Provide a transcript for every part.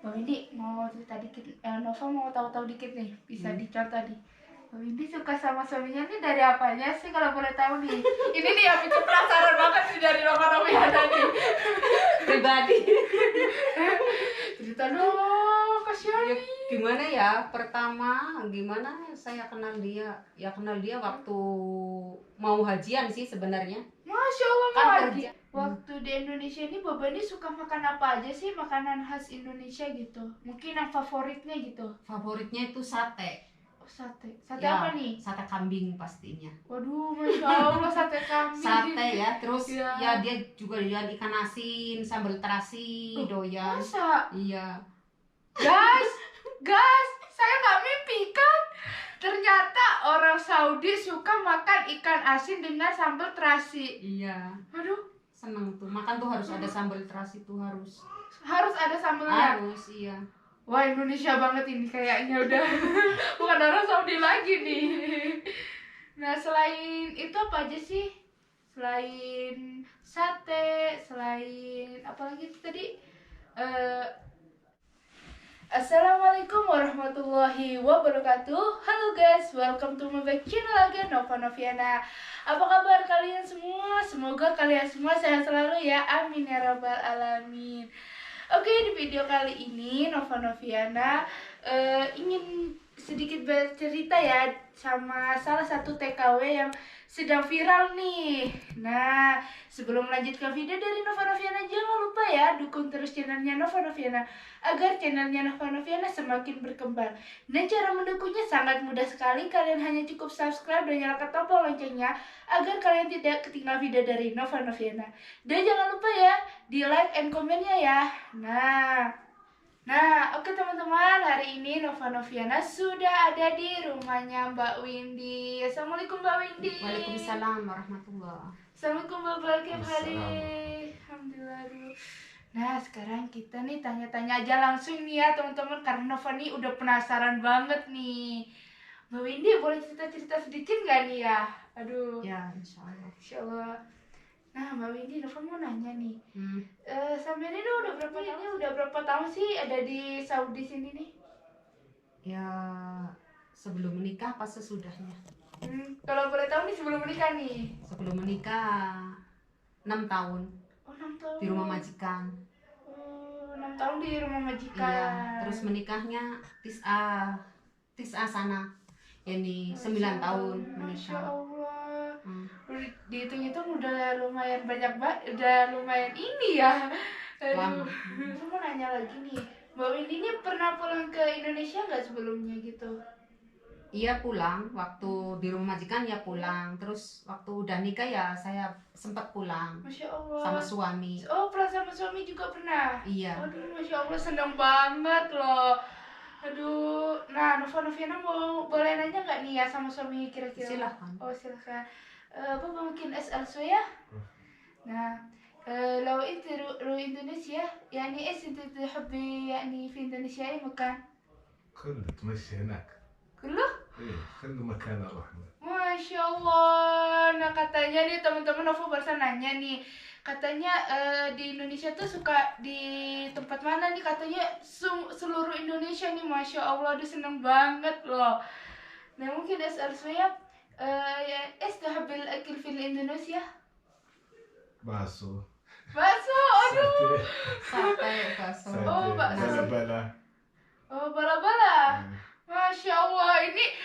Mbak Windy mau cerita dikit, Nova mau tahu-tahu dikit nih, bisa dicontoh nih. Mbak Windy suka sama suaminya nih dari apanya sih kalau boleh tahu nih? Ini nih yang bikin penasaran banget sih dari Nova Noviana nih. Pribadi. Cerita dong, kasihan Ya, nih. gimana ya? Pertama, gimana saya kenal dia? Ya kenal dia waktu mau hajian sih sebenarnya. Masya Allah, Kan Mbak. kerja. Waktu di Indonesia ini Mbak ini suka makan apa aja sih, makanan khas Indonesia gitu? Mungkin yang favoritnya gitu. Favoritnya itu sate. Oh, sate. Sate Ya, apa nih? sate kambing pastinya. Waduh, Masya Allah, sate kambing. Sate ya, terus Ya. ya dia juga doyan ikan asin, sambal terasi, doyan. Masa? Iya. Guys, saya nggak mimpi kan? Ternyata orang Saudi suka makan ikan asin dengan sambal terasi. Iya. Aduh, Seneng tuh. Makan tuh harus ada sambal terasi tuh harus. harus ada sambalnya. Harus, iya. Wah, Indonesia banget ini kayaknya udah. Bukan orang Saudi lagi nih. Nah, selain itu apa aja sih? Selain sate, selain apa lagi tadi? Assalamualaikum warahmatullahi wabarakatuh. Halo guys, welcome to my back channel again, Nova Noviana. Apa kabar kalian semua? Semoga kalian semua sehat selalu ya. Amin ya rabbal alamin. Oke, di video kali ini Nova Noviana ingin sedikit bercerita ya sama salah satu TKW yang sedang viral nih. Nah, sebelum melanjutkan video dari Nova Noviana, jangan lupa ya dukung terus channelnya Nova Noviana agar channelnya Nova Noviana semakin berkembang. Dan cara mendukungnya sangat mudah sekali, kalian hanya cukup subscribe dan nyalakan tombol loncengnya agar kalian tidak ketinggalan video dari Nova Noviana. Dan jangan lupa ya di like and komennya ya. Nah, oke teman-teman, hari ini Nova Noviana sudah ada di rumahnya Mbak Windy. Assalamualaikum Mbak Windy. Waalaikumsalam warahmatullah. Assalamualaikum Mbak Balkif hari. Alhamdulillah. Nah, sekarang kita nih tanya-tanya aja langsung nih ya teman-teman, karena Nova nih udah penasaran banget nih. Mbak Windy boleh cerita-cerita sedikit nggak nih ya? Aduh. Ya, insya Allah. Insya Allah. Nah, Mbak Windy, Nova mau nanya nih. Hmm. Sampai ini udah berapa tahun sih ada di Saudi sini nih? Ya, sebelum menikah pas sesudahnya. Kalau boleh tahu nih sebelum menikah nih? Sebelum menikah 6 tahun. Oh, 6 tahun. Di rumah majikan. Oh, 6 tahun di rumah majikan. Iya, terus menikahnya tis'a sana. Ini 9 tahun Masya menikah. Allah. Hmm. Dihitung-hitung udah lumayan banyak udah lumayan ini ya. Aduh. Lama. Aku mau nanya lagi nih, Mbak Windy ini pernah pulang ke Indonesia nggak sebelumnya gitu? Iya pulang, waktu di rumah majikan ya pulang. Terus waktu udah nikah ya saya sempat pulang Masya Allah. sama suami. Oh, pulang sama suami juga pernah? Iya. Aduh, Masya Allah, seneng banget loh. Aduh, nah Nova Noviana mau boleh nanya nggak nih ya sama suami kira-kira? Silahkan. Oh, silahkan. Baba ممكن أسأل سؤال؟ نعم. لو أنت رو إندونيسيا يعني إيش أنت تحبي يعني في إندونيسيا أي مكان؟ كله تمشي هناك. كله؟ ايه كله مكان اروح له. Masya Allah. Nah katanya nih teman-teman, Nova barusan nanya nih, katanya di Indonesia tuh suka di tempat mana nih, katanya seluruh Indonesia nih. Masya Allah, udah seneng banget loh. Nah mungkin أسأل سؤال إيش تحب الأكل في إندونيسيا؟ باسو. Bakso, aduh. Sate, bakso. Oh, bakso. بلا. Oh, bala-bala. Masya Allah, ini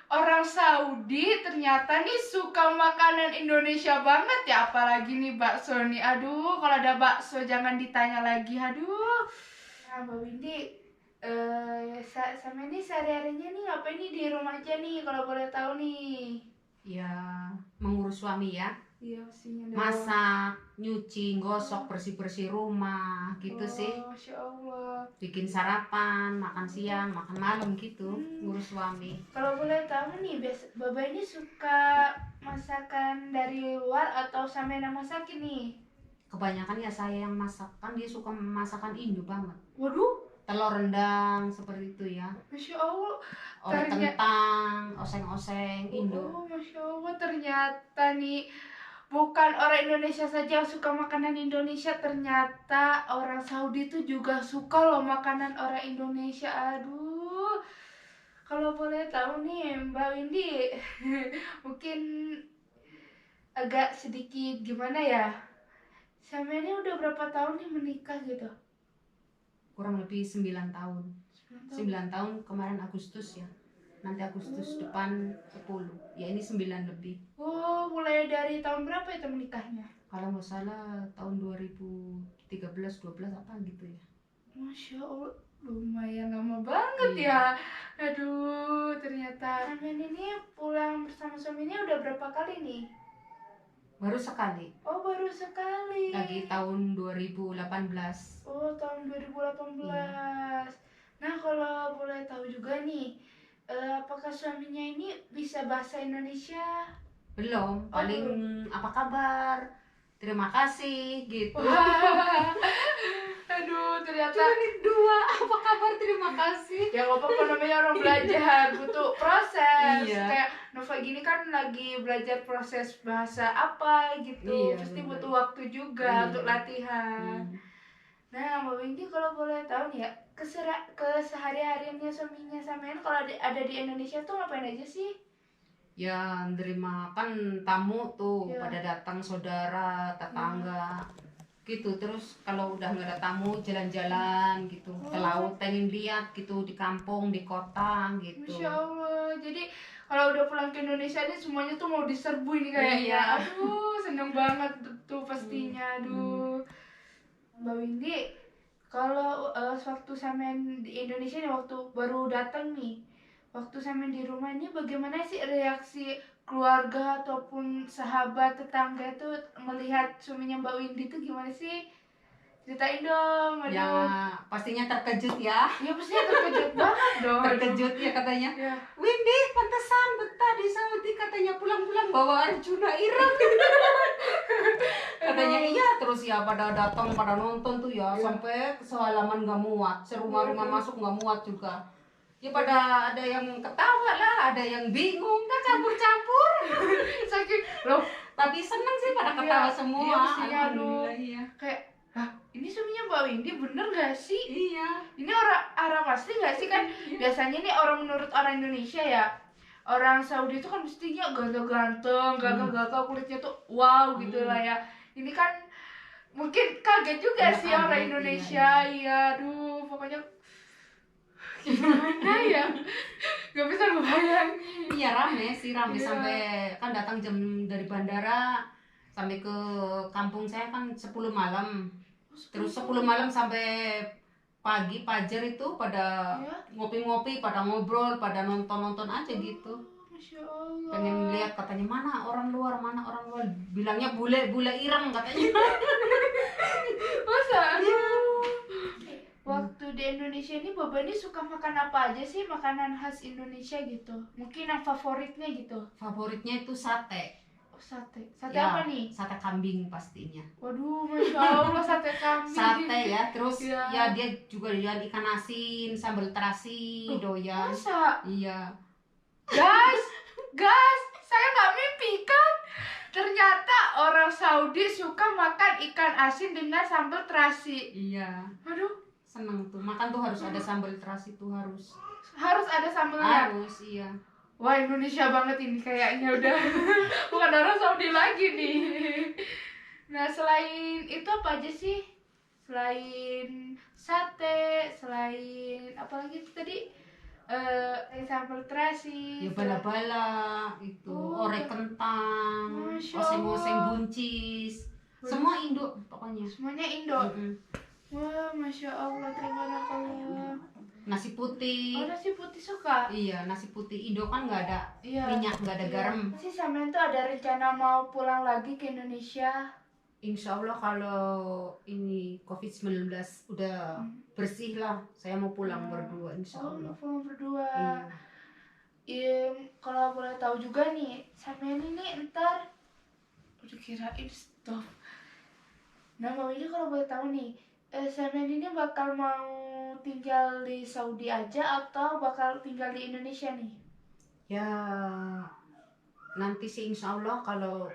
orang Saudi ternyata nih suka makanan Indonesia banget ya, apalagi nih bakso nih. Aduh, kalau ada bakso jangan ditanya lagi. Aduh. Nah, Mbak Windy, sama ini sehari-harinya nih ngapain nih di rumah aja nih kalau boleh tahu nih? Ya mengurus suami ya. Iya, pastinya dong. Masak, nyuci, gosok, bersih-bersih rumah gitu sih. Masya Allah. Bikin sarapan, makan siang, makan malam gitu, ngurus suami. Kalau boleh tahu nih, Baba ini suka masakan dari luar atau sampai yang masakin nih? Kebanyakan ya saya yang masak, kan dia suka masakan Indo banget. Waduh, Telur rendang seperti itu ya. Masya Allah. Orek kentang, oseng-oseng Indo. Oh, Masya Allah, ternyata nih bukan orang Indonesia saja yang suka makanan Indonesia, ternyata orang Saudi tuh juga suka loh makanan orang Indonesia. Aduh, kalau boleh tahu nih Mbak Windy, mungkin agak sedikit gimana ya, sama ini udah berapa tahun nih menikah gitu? Kurang lebih 9 tahun. 9 tahun. 9 tahun kemarin Agustus ya. Nanti Agustus depan 10. Ya ini 9 lebih. Oh, mulai dari tahun berapa itu menikahnya? Kalau nggak salah tahun 2013-12 apa gitu ya. Masya Allah, lumayan lama banget ya. Aduh, ternyata Samen ini pulang bersama suaminya udah berapa kali nih? Baru sekali. Oh, baru sekali. Lagi tahun 2018. Oh, tahun 2018. Nah, kalau boleh tahu juga nih, apakah suaminya ini bisa bahasa Indonesia? Belum, paling apa kabar? Terima kasih gitu. Wah. Aduh, ternyata Cuma nih 2, apa kabar? Terima kasih. ya nggak apa-apa, namanya orang belajar, butuh proses. Iya. Kayak Nova gini kan lagi belajar proses bahasa apa gitu, Iya, pasti benar. butuh waktu juga Iya. untuk latihan. Nah, Mbak Windy kalau boleh tahu nih ya, kesehari-hariannya suaminya Samen kalau ada di Indonesia tuh ngapain aja sih? Ya, nerima kan tamu tuh, Ya. pada datang saudara, tetangga. Gitu. Terus kalau udah nggak ada tamu, jalan-jalan gitu. Ke laut, pengen lihat gitu, di kampung, di kota gitu. Masya Allah. Jadi kalau udah pulang ke Indonesia ini semuanya tuh mau diserbu ini kayaknya. Iya. Aduh, seneng banget tuh pastinya. Aduh. Mbak Windy, kalau waktu Samen di Indonesia nih, waktu baru datang nih, waktu Samen di rumah ini bagaimana sih reaksi keluarga ataupun sahabat tetangga itu melihat suaminya Mbak Windy itu gimana sih? Ceritain dong. Aduh. Ya, pastinya terkejut ya. Ya pastinya terkejut banget dong. Terkejut ya katanya. Ya. Windy, pantesan betah di Saudi, katanya pulang-pulang bawa Arjuna Iram. Katanya iya, terus ya pada datang, pada nonton tuh ya, sampai sehalaman gak muat, serumah-rumah masuk gak muat juga. Ya pada ada yang ketawa lah, ada yang bingung, kan campur-campur. Sakit loh. Tapi seneng sih pada ketawa Iya, semua. iya, pastinya, aduh. Alhamdulillah, iya. Kayak, ini suaminya Mbak Windy bener gak sih? Iya. Ini orang Arab asli gak sih? Kan biasanya nih orang menurut orang Indonesia ya, orang Saudi itu kan mestinya ganteng-ganteng, gagah-gagah, kulitnya tuh wow gitu lah ya. Ini kan mungkin kaget juga Ya, sih orang kaget, Indonesia. Iya, aduh, pokoknya gimana ya? Gak bisa ngebayangin. Iya, rame sih, rame Iya. sampai kan datang jam dari bandara sampai ke kampung saya kan 10 malam. Terus 10 malam sampai pagi fajar itu pada Iya. ngopi-ngopi, pada ngobrol, pada nonton-nonton aja gitu. Masya Allah. Pengen lihat katanya mana orang luar, mana orang luar. Bilangnya bule ireng katanya. Masa? Waktu di Indonesia ini Baba ini suka makan apa aja sih, makanan khas Indonesia gitu? Mungkin yang favoritnya gitu. Favoritnya itu sate. Oh, sate. Sate Ya, apa nih? sate kambing pastinya. Waduh, Masya Allah, sate kambing. Sate ya, terus Iya. ya dia juga doyan ikan asin, sambal terasi, doyan. Masa? Iya. Guys, saya nggak mimpi kan? Ternyata orang Saudi suka makan ikan asin dengan sambal terasi. Iya. Aduh, Seneng tuh. Makan tuh harus ada sambal terasi tuh harus. harus ada sambalnya. Harus, iya. Wah, Indonesia banget ini kayaknya udah. Bukan orang Saudi lagi nih. Nah, selain itu apa aja sih? Selain sate, selain apa lagi tuh tadi? Sambal terasi. Ya bala-bala itu, Oh, orek kentang, Masya oseng-oseng Allah. buncis. Semua Indo pokoknya. Semuanya Indo. Mm-mm. Wah, Masya Allah, tabarakallah. Nasi putih. Oh, nasi putih suka? Iya, nasi putih Indo kan nggak ada Iya. minyak, nggak ada garam. Si Samen tuh ada rencana mau pulang lagi ke Indonesia. Insya Allah kalau ini COVID-19 udah bersih lah, saya mau pulang berdua insya Oh, Allah. mau pulang berdua. Iya. Kalau boleh tahu juga nih, Samen ini ntar udah kirain stop. Nah, Mbak Windy kalau boleh tahu nih, Samen ini bakal mau tinggal di Saudi aja atau bakal tinggal di Indonesia nih? Ya nanti sih insya Allah kalau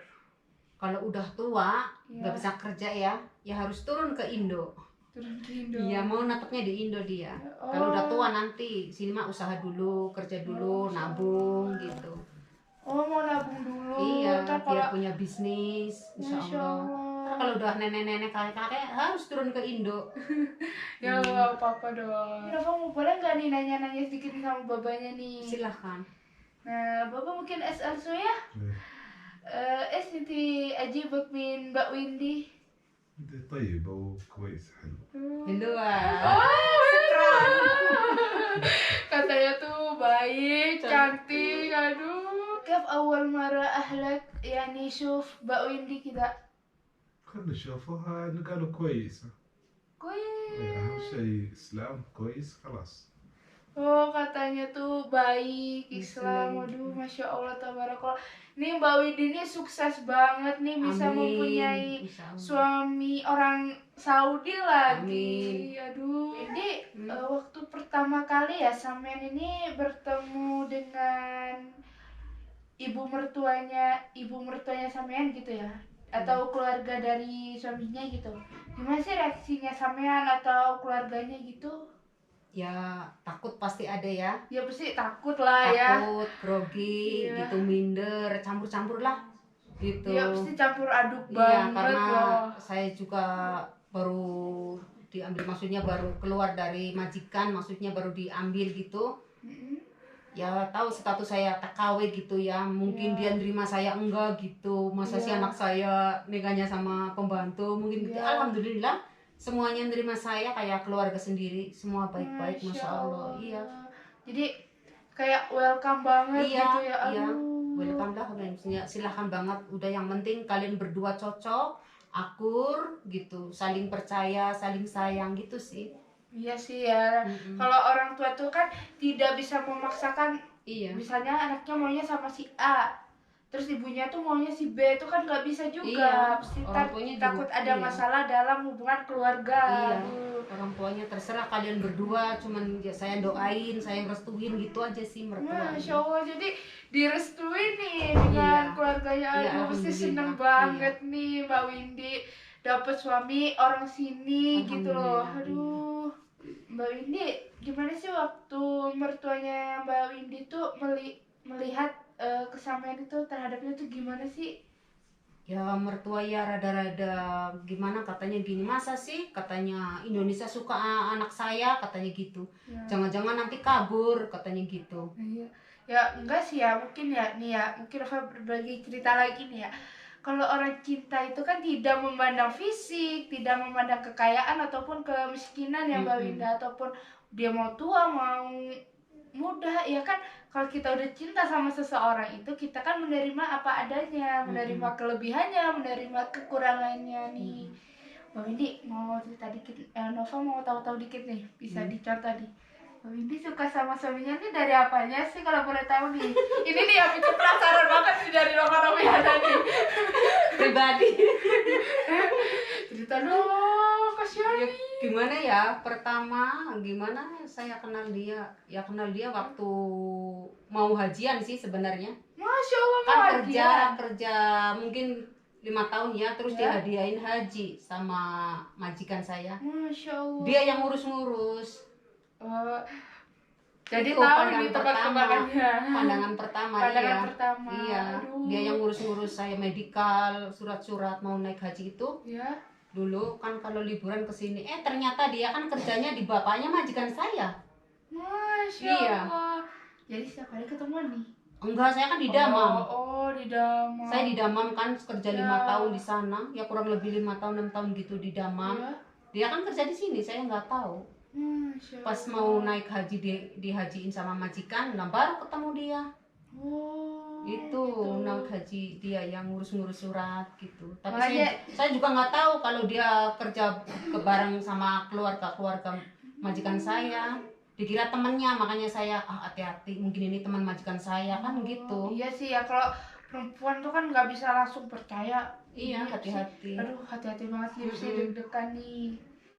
kalau udah tua nggak Iya. bisa kerja ya harus turun ke Indo. Turun ke Indo. Iya, mau natapnya di Indo dia. Oh. Kalau udah tua nanti sini mah usaha dulu, kerja dulu, nabung gitu. Oh, mau nabung dulu. Iya, Ntar biar kalau punya bisnis, insya Masya Allah. Allah. Ntar kalau udah nenek-nenek kakek-kakek harus turun ke Indo. Ya nggak apa-apa dong. Rafa mau boleh nggak nih nanya-nanya sedikit sama babanya nih? Silahkan. Nah, Bapak mungkin SL ya? انت اجيبك من Mbak Windy. انت طيبة وكويس حلو. Indo Katanya tuh baik, cantik, aduh. كيف أول مرة أهلك يعني يشوف Mbak Windy كده؟ خلنا نشوفوها قالوا كويسة. كويس. أهم شيء إسلام كويس خلاص. Oh, katanya tuh baik, Islam. Muslim. Waduh, Masya Allah, tabarakallah. Nih Mbak Windy ini sukses banget nih bisa Amin. mempunyai Insya Allah. suami orang Saudi lagi. Amin. Aduh, ini waktu pertama kali ya sampean ini bertemu dengan ibu mertuanya sampean gitu ya? Atau keluarga dari suaminya gitu. Gimana sih reaksinya sampean atau keluarganya gitu? Ya takut pasti ada ya. Ya pasti takut lah ya. Takut, grogi, Iya. gitu minder, campur-campur lah gitu. Ya pasti campur aduk Iya, banget karena loh. saya juga baru diambil, maksudnya baru keluar dari majikan, maksudnya baru diambil gitu. Mm-mm. Ya tahu status saya TKW gitu ya, mungkin Iya. dia nerima saya enggak gitu, masa si Iya. anak saya nikahnya sama pembantu mungkin gitu. Iya. Alhamdulillah semuanya nerima saya kayak keluarga sendiri, semua baik-baik, Masya Allah. Iya. Jadi kayak welcome banget Iya, gitu ya. iya. Aduh. Welcome lah, silahkan banget. Udah yang penting kalian berdua cocok, akur gitu, saling percaya, saling sayang gitu sih. Iya sih ya. Mm-mm. Kalau orang tua tuh kan tidak bisa memaksakan. Iya. Misalnya anaknya maunya sama si A, terus ibunya tuh maunya si B, itu kan nggak bisa juga. Iya, Pasti orang tuanya juga, takut ada iya. masalah dalam hubungan keluarga. Iya. Aduh. Orang tuanya terserah kalian berdua, cuman ya saya doain, saya restuin gitu aja sih mertua. Masya Allah, jadi direstuin nih dengan Iya. keluarganya. Iya, Aduh, pasti seneng alhamdulillah. banget nih Mbak Windy dapat suami orang sini gitu loh. Alhamdulillah, Aduh, Mbak Windy, gimana sih waktu mertuanya Mbak Windy tuh melihat kesamaan itu terhadapnya tuh gimana sih? Ya mertua ya rada-rada gimana, katanya gini, masa sih katanya Indonesia suka anak saya, katanya gitu. Ya. Jangan-jangan nanti kabur, katanya gitu. Iya. Ya enggak sih ya, mungkin ya nih ya, mungkin Rafa berbagi cerita lagi nih ya. Kalau orang cinta itu kan tidak memandang fisik, tidak memandang kekayaan ataupun kemiskinan ya Mbak Winda, ataupun dia mau tua mau muda ya kan. Kalau kita udah cinta sama seseorang itu, kita kan menerima apa adanya, menerima kelebihannya, menerima kekurangannya nih. Mbak Windy mau cerita dikit, Nova mau tahu-tahu dikit nih, bisa dicontoh nih. Mbak Windy suka sama suaminya nih dari apanya sih kalau boleh tahu nih? Ini nih yang bikin penasaran banget nih dari Nova Noviana nih. Pribadi. Cerita dong, kasihan Ya, nih. gimana ya, pertama gimana saya kenal dia, ya kenal dia waktu mau hajian sih sebenarnya. Masya Allah, Kan bahagia. kerja mungkin 5 tahun ya, terus Ya. dihadiahin haji sama majikan saya. Masya Allah. Dia yang ngurus-ngurus. Oh, jadi Itu tahu pandangan nih pertama. tebak-tebakannya. Pandangan pertama. Pandangan Iya. pertama. Iya. Aduh. Dia yang ngurus-ngurus saya medikal, surat-surat mau naik haji itu. Ya. Dulu kan kalau liburan ke sini, ternyata dia kan kerjanya di bapaknya majikan saya. Masya Iya. Allah. Jadi setiap hari ketemuan nih. Enggak, saya kan di Damam. Oh, di Damam. Saya di Damam kan kerja Ya. 5 tahun di sana, ya kurang lebih 5 tahun 6 tahun gitu di Damam. Ya. Dia kan kerja di sini, saya nggak tahu. Masya Pas Allah. mau naik haji dihajiin sama majikan, nah baru ketemu dia. Oh, Itu gitu. naik haji dia yang ngurus-ngurus surat gitu. Tapi Makanya- saya juga nggak tahu kalau dia kerja bareng sama keluarga majikan saya. Dikira temennya, makanya saya hati-hati, mungkin ini teman majikan saya kan gitu. Iya sih ya, kalau perempuan tuh kan nggak bisa langsung percaya. Iya, Iya sih. hati-hati. Aduh, hati-hati banget sih, sih deg-degan nih.